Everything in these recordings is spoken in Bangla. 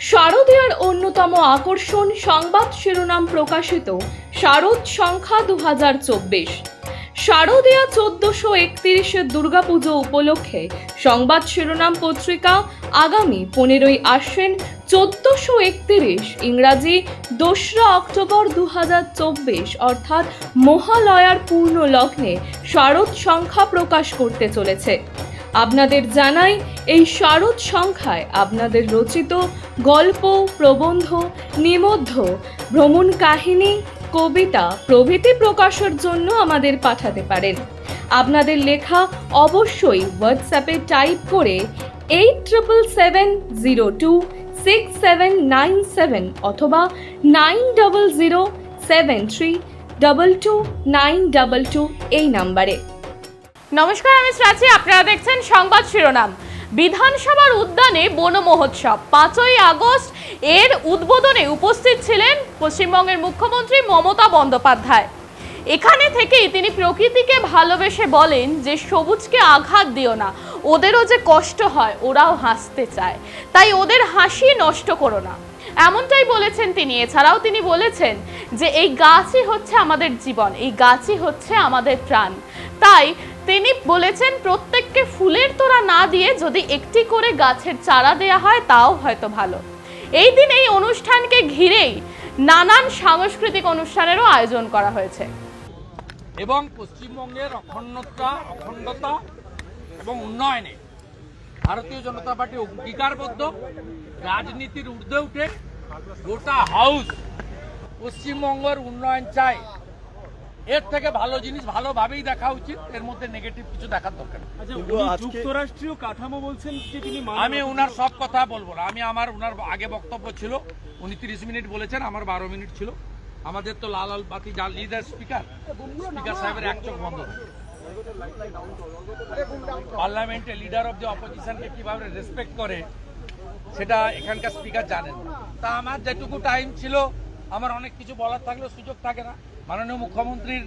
শারদীয়ার অন্যতম আকর্ষণ সংবাদ শিরোনাম প্রকাশিত শারদ সংখ্যা 2024। শারদীয়া 1431 দুর্গাপুজো উপলক্ষে সংবাদ শিরোনাম পত্রিকা আগামী 15ই আশ্বিন 1431 ইংরাজি 2রা অক্টোবর 2024 অর্থাৎ মহালয়ার পূর্ণ লগ্নে শারদ সংখ্যা প্রকাশ করতে চলেছে। আপনাদের জানাই, এই শারদ সংখ্যায় আপনাদের রচিত গল্প, প্রবন্ধ, নিবন্ধ, ভ্রমণ কাহিনী, কবিতা প্রভৃতি প্রকাশের জন্য আমাদের পাঠাতে পারেন। আপনাদের লেখা অবশ্যই হোয়াটসঅ্যাপে টাইপ করে 8770267797 অথবা 9007322922 এই নাম্বারে। নমস্কার, আমি শ্রাচী। আপনারা দেখছেন সংবাদ শিরোনাম। বিধানসভার উদ্যানে বন মহোৎসব 5ই আগস্ট এর উদ্বোধনে উপস্থিত ছিলেন পশ্চিমবঙ্গের মুখ্যমন্ত্রী মমতা বন্দ্যোপাধ্যায়। এখানে থেকেই তিনি প্রকৃতিকে ভালোবেসে বলেন যে সবুজকে আঘাত দিও না, ওদেরও যে কষ্ট হয়, ওরাও হাসতে চায়, তাই ওদের হাসি নষ্ট করো না, এমনটাই বলেছেন তিনি। এছাড়াও তিনি বলেছেন যে এই গাছই হচ্ছে আমাদের জীবন, এই গাছই হচ্ছে আমাদের প্রাণ। তাই তিনি বলেছেন প্রত্যেককে ফুলের তোড়া না দিয়ে যদি একটি করে গাছের চারা দেয়া হয় তাও হয়তো ভালো। এই দিন এই অনুষ্ঠানকে ঘিরেই নানান সাংস্কৃতিক অনুষ্ঠানেরও আয়োজন করা হয়েছে এবং পশ্চিমবঙ্গের অখণ্ডতা এবং উন্নয়নে ভারতীয় জনতা পার্টি অঙ্গীকারবদ্ধ। রাজনীতির ঊর্ধ্বে উঠে গোটা হাউস পশ্চিমবঙ্গের উন্নয়ন চায়। এর থেকে ভালো জিনিস ভালোভাবেই দেখা উচিত, এর মধ্যে নেগেটিভ কিছু দেখার দরকার নেই। যুক্তরাষ্ট্রীয় কাঠামো বলছেন যে তিনি, আমি ওনার সব কথা বলবো না। ওনার আগে বক্তব্য ছিল, উনি 30 মিনিট বলেছেন, আমার 12 মিনিট ছিল। আমাদের তো লাল বাতি জ্বালিয়ে দেয় স্পিকার সাহেবের এক চোখ বন্ধ। পার্লামেন্টে লিডার অফ দি অপোজিশনকে কিভাবে রেসপেক্ট করে সেটা এখানকার স্পিকার জানেন। তা আমার যেটুকু টাইম ছিল, আমার অনেক কিছু বলার থাকলেও সুযোগ থাকে না। মাননীয় মুখ্যমন্ত্রীর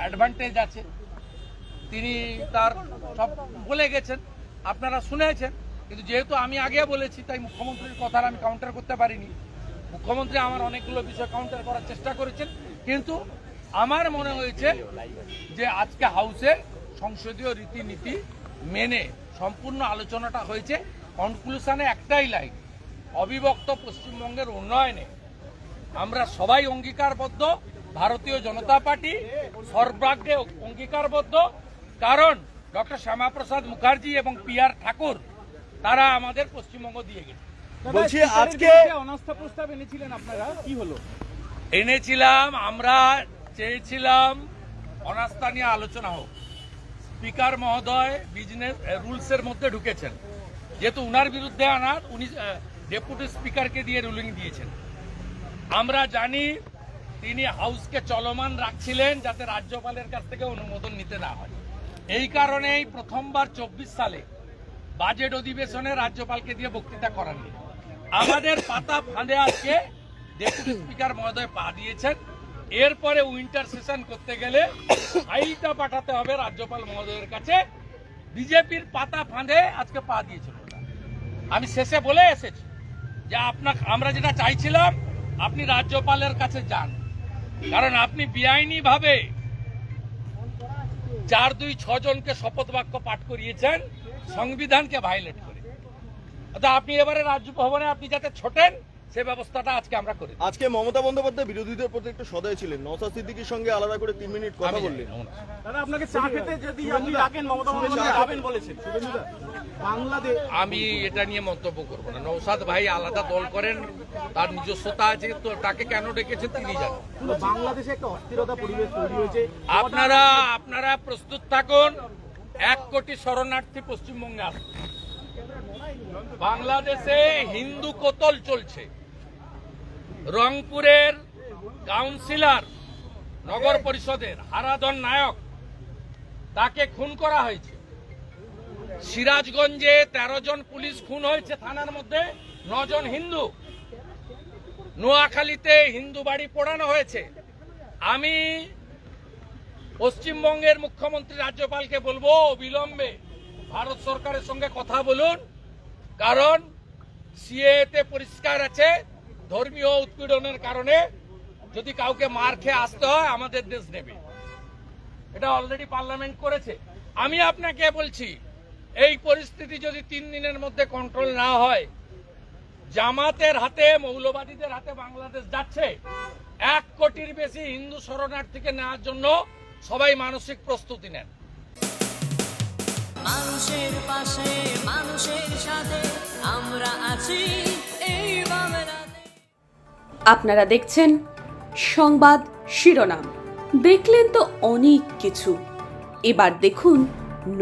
অ্যাডভান্টেজ আছে, তিনি তার সব বলে গেছেন, আপনারা শুনেছেন। কিন্তু যেহেতু আমি আগে বলেছি, তাই মুখ্যমন্ত্রীর কথার আমি কাউন্টার করতে পারিনি। মুখ্যমন্ত্রী আমার অনেকগুলো বিষয় কাউন্টার করার চেষ্টা করেছেন, কিন্তু আমার মনে হয়েছে যে আজকে হাউসে সংসদীয় রীতিনীতি মেনে সম্পূর্ণ আলোচনাটা হয়েছে। কনক্লুশনে একটাই লাইন, অবিভক্ত পশ্চিমবঙ্গের উন্নয়নে আমরা সবাই অঙ্গীকারবদ্ধ। ভারতীয় জনতা পার্টি সর্বাগ্রে অঙ্গীকারবদ্ধ, কারণ ডক্টর শ্যামাপ্রসাদ মুখার্জি এবং PR ঠাকুর তারা আমাদের পশ্চিমবঙ্গ দিয়ে গেছে। বলছি আজকে অনাস্থা প্রস্তাব এনেছিলেন আপনারা, কি হলো? এনেছিলাম, আমরা চেয়েছিলাম অনাস্থা নিয়ে আলোচনা হোক। স্পিকার মহোদয় বিজনেস রুলসের মধ্যে ঢুকেছেন, যেহেতু উনার বিরুদ্ধে আনার, উনি ডেপুটি স্পিকারকে দিয়ে রুলিং দিয়েছেন। আমরা জানি তিনি হাউসকে চলমান রাখছিলেন যাতে রাজ্যপালের কাছ থেকে অনুমোদন নিতে না হয়। এই কারণেই প্রথমবার 24 সালে বাজেট অধিবেশনে রাজ্যপালকে দিয়ে বক্তৃতা করাননি। আমাদের পাতা ফাঁদে আজকে ডেপুটি স্পিকার মহোদয় পা দিয়েছেন। এরপরে উইন্টার সেশন করতে গেলে ফাইলটা পাঠাতে হবে রাজ্যপাল মহোদয়ের কাছে। বিজেপির পাতা ফাঁদে আজকে পা দিয়েছিল। আমি শেষে বলে এসেছি যে আমরা যেটা চাইছিলাম, আপনি রাজ্যপালের কাছে যান, কারণ আপনি বেআইনি ভাবে 4-2-6 জনকে শপথ বাক্য পাঠ করিয়েছেন সংবিধানকে ভায়োলেট করে। আপনি এবারে রাজভবনে আপনি যাতে ছোটেন, সে ব্যবস্থাটা আজকে আমরা করি। আজকে মমতা বন্দ্যোপাধ্যায় বিরোধীদের প্রতি একটু সদয় ছিলেন, নওশাদ সিদ্দিকীর সঙ্গে আলাদা করে 3 মিনিট কথা বললেন। দাদা, আপনাকে চা খেতে যদি আপনি ডাকেন, মমতা বন্দ্যোপাধ্যায় যাবেন বলেছেন। বাংলাদেশ, আমি এটা নিয়ে মন্তব্য করব না। নওশাদ ভাই আলাদা দল করেন, তার নিজস্বতা আছে, তো তাকে কেন ডেকেছেন তিনি জানেন। বাংলাদেশে একটা অস্থিরতা পরিবেশ তৈরি হয়েছে। আপনারা প্রস্তুত থাকুন, 1 কোটি শরণার্থী পশ্চিমবঙ্গে আসবে। বাংলাদেশে হিন্দু কোতল চলছে। রংপুরের কাউন্সিলর, নগর পরিষদের হারাধন নায়ক, তাকে খুন করা হয়েছে। সিরাজগঞ্জে 13 জন পুলিশ খুন হয়েছে, থানার মধ্যে 9 জন হিন্দু। নোয়াখালীতে হিন্দু বাড়ি পোড়ানো হয়েছে। আমি পশ্চিমবঙ্গের মুখ্যমন্ত্রী রাজ্যপালকে বলবো, অবিলম্বে ভারত সরকারের সঙ্গে কথা বলুন, কারণ সিএতে পরিষ্কার আছে ধর্মীয় উৎপীড়নের কারণে যদি কাউকে মার খেয়ে আসতে হয় আমাদের দেশ নেবে। এটা অলরেডি পার্লামেন্ট করেছে। আমি আপনাকে বলছি, এই পরিস্থিতি যদি 3 দিনের মধ্যে কন্ট্রোল না হয়, জামাতের হাতে, মৌলবাদীদের হাতে বাংলাদেশ যাচ্ছে। 1 কোটির বেশি হিন্দু শরণার্থীকে নেওয়ার জন্য সবাই মানসিক প্রস্তুতি নেন। মানুষের পাশে, মানুষের সাথে আমরা আছি এই বাংলাতে। আপনারা দেখছেন সংবাদ শিরোনাম। দেখলেন তো অনেক কিছু, এবার দেখুন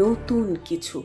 নতুন কিছু।